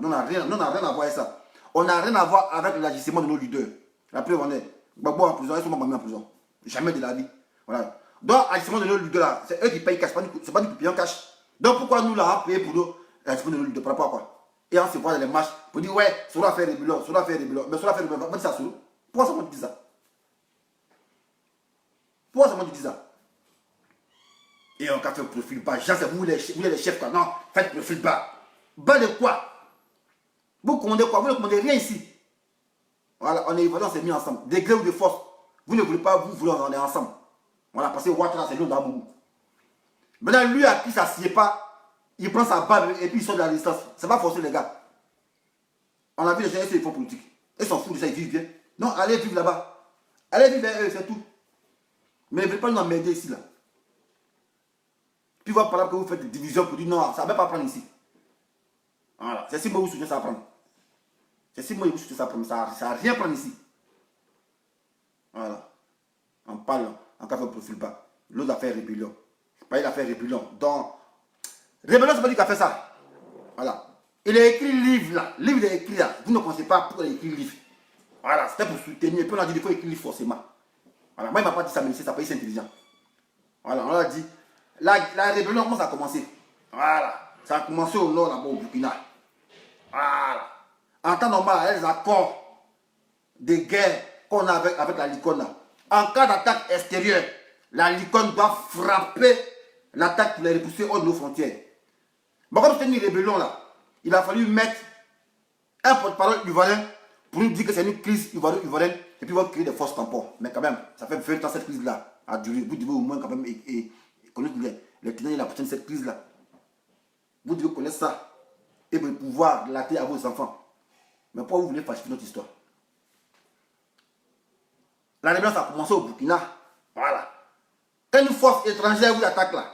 Nous, on n'a rien à voir avec ça. On n'a rien à voir avec l'agissement de nos leaders. La preuve en est, Gbagbo en prison, ils sont pas mis en prison. Jamais de la vie. Voilà. Donc, l'agissement de nos leaders là, c'est eux qui payent cash, c'est pas nous qui payons cash. Donc pourquoi nous là, payer pour nous l'agissement de nos leaders par rapport à quoi? Et on se voit dans les marches pour dire ouais, ça doit faire rébellion, ça doit faire rébellion. Mais ça doit faire rébellion, on va dire ça sur nous. Pourquoi ça m'a dit ça? Pourquoi ça m'a dit ça? Et on a fait profil bas. Jean, c'est vous les chefs quoi. Non, faites profil bas. Bas de quoi? Vous commandez quoi? Vous ne commandez rien ici. Voilà, on est ivoirien, on s'est mis ensemble. De gré ou de force. Vous ne voulez pas, vous voulez, on est ensemble. Voilà, parce que Ouattara, c'est l'eau d'amour. Maintenant, lui à qui ça ne sied pas, il prend sa barbe et puis il sort de la distance. Ça va forcer les gars. On a vu les gens, ils font politique. Ils s'en foutent de ça, ils vivent bien. Non, allez vivre là-bas. Allez vivre avec eux, c'est tout. Mais ne voulez pas nous emmerder ici là. Puis voir par là que vous faites des divisions pour dire non, ça ne va pas prendre ici. Voilà, c'est si moi vous souhaitez ça prendre. C'est si moi vous souhaitez ça prendre, ça ne va rien prendre ici. Voilà. On parle, on fait un profil bas. L'autre a fait rébellion. Pas il a fait rébellion. Donc, rébellion, c'est pas lui qui a fait ça. Voilà. Il a écrit le livre là. Le livre il a écrit là. Vous ne pensez pas pourquoi il a écrit le livre. Voilà, c'était pour soutenir. Et puis on a dit qu'il faut écrire le livre forcément. Voilà, moi il ne m'a pas dit ça, mais c'est ça, c'est intelligent. Voilà, on a dit. La rébellion, comment ça a commencé? Voilà. Ça a commencé au nord, là-bas, au Burkina. Voilà. En temps normal, il y a les accords de guerre qu'on a avec la Licorne. En cas d'attaque extérieure, la Licorne doit frapper l'attaque pour les repousser hors de nos frontières. Mais comme c'est une rébellion, là, il a fallu mettre un porte-parole ivoirien pour nous dire que c'est une crise ivoirienne et puis on va créer des forces tampons. Mais quand même, ça fait 20 ans cette crise-là a duré. Vous devez au moins quand même connaître les tenants et la prochaine de cette crise-là. Vous devez connaître ça et pouvoir relater à vos enfants. Mais pourquoi vous voulez falsifier notre histoire? La rébellion, ça a commencé au Burkina. Voilà. Quand une force étrangère vous attaque là,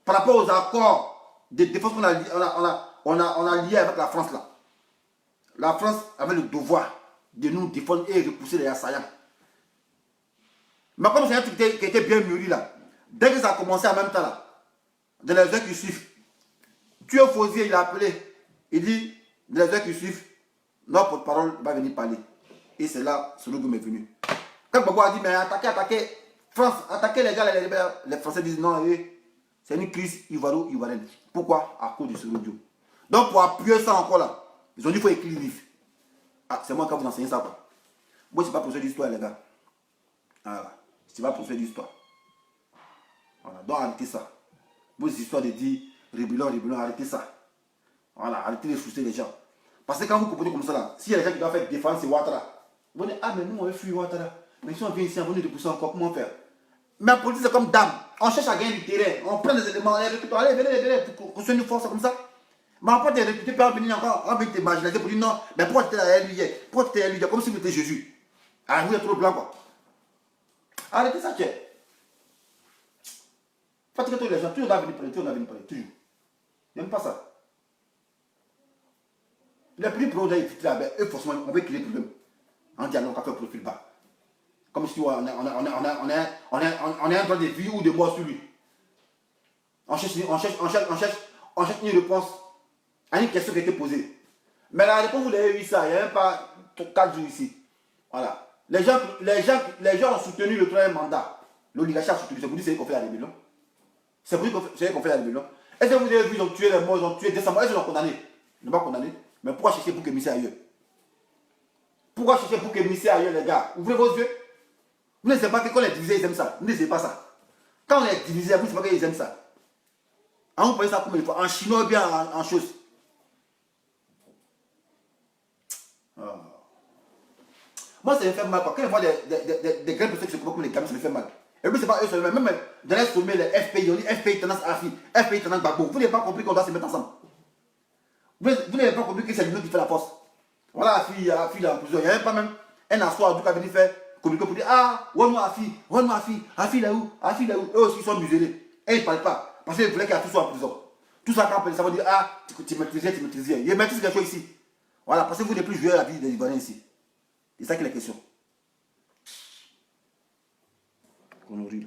par rapport aux accords de défense qu'on a on a lié avec la France là. La France avait le devoir de nous défendre et repousser les assaillants. Mais comme c'est un truc qui était bien mûri là, dès que ça a commencé en même temps là, dans les heures qui suivent, Tuyo Fosier, il a appelé, il dit, dans les heures qui suivent, notre porte-parole va venir parler. Et c'est là, ce logo est venu. Quand Gbagbo a dit, mais attaquez, France, attaquez les gars, les Français disent non, c'est une crise ivoiro-ivoirienne. Pourquoi? À cause de ce logo. Donc pour appuyer ça encore là, ils ont dit qu'il faut écrire le livre. Ah, c'est moi qui vais vous enseigner ça quoi. Moi, c'est pas professeur d'histoire les gars. Voilà. C'est pas professeur d'histoire. Voilà, donc arrêtez ça. Vos histoires de dire rébellion, arrêtez ça. Voilà, arrêtez de frustrer les gens. Parce que quand vous comprenez comme ça là, s'il y a des gens qui doivent faire défense, c'est Ouattara. Vous dites, ah mais nous on veut fuir Ouattara. Mais si on vient ici, on veut nous repousser encore, comment faire? Mais en politique c'est comme dame. On cherche à gagner du terrain. On prend des éléments, on les recrute. Allez, venez, pour construire une force comme ça. Mais on peut te recruter, puis on venir encore, on veut te marginaliser pour dire non, mais pourquoi tu étais derrière lui hier? Pourquoi tu étais derrière lui hier? Comme si vous étiez Jésus. Ah, vous êtes trop blanc quoi. Arrêtez ça, tiens. Fatiguez tous les gens, toujours on va venir parler, toujours. J'aime pas ça. Les plus pro d'éviter là, eux forcément, on veut créer des problèmes. En dialogue, on fait profil bas. Comme si on est en train de vie ou de mort sur lui. On cherche une réponse à une question qui a été posée. Mais la réponse, vous l'avez vu ça, il n'y a même pas 4 jours ici. Voilà. Les gens ont soutenu le troisième mandat. L'oligarchie a soutenu. C'est pour dire que c'est eux qui ont fait la rébellion. C'est pour dire que c'est eux qui ont fait la rébellion. Est-ce que vous avez vu, ils ont tué les morts, ils ont tué 200 morts. Est-ce qu'ils l'ont condamné? Ils ne l'ont pas condamné. Mais pourquoi chercher pour émisser ailleurs? Pourquoi chercher pour émisser ailleurs, les gars? Ouvrez vos yeux. Vous ne savez pas que quand on est divisé, ils aiment ça. Vous ne savez pas ça. Quand on est divisé, vous ne savez pas qu'ils aiment ça. On vous parlez ça combien de fois? En chinois ou bien en chose? Oh. Moi, ça me fait mal. Quand je vois des grandes personnes qui se comportent comme les gamins, ça me fait mal. Et puis, c'est pas eux seulement. Même dans les sommets, les FPI, on dit FPI tendance AFI, FPI tendance Gbagbo. Vous n'avez pas compris qu'on doit se mettre ensemble. Vous n'avez pas compris que c'est l'union qui fait la force. Voilà Afi là en prison. Il n'y a même pas même un assoir qui a venu faire communiquer pour dire ah, où Afi là où? Eux aussi sont muselés. Et ils ne parlent pas. Parce qu'ils voulaient qu'Afi soit en prison. Tout ça, quand ça veut dire ah, tu maîtrisais. Il maîtrise quelque chose ici. Voilà, parce que vous n'êtes plus joué à la vie des Ivoiriens ici. C'est ça qui est la question. Connerie.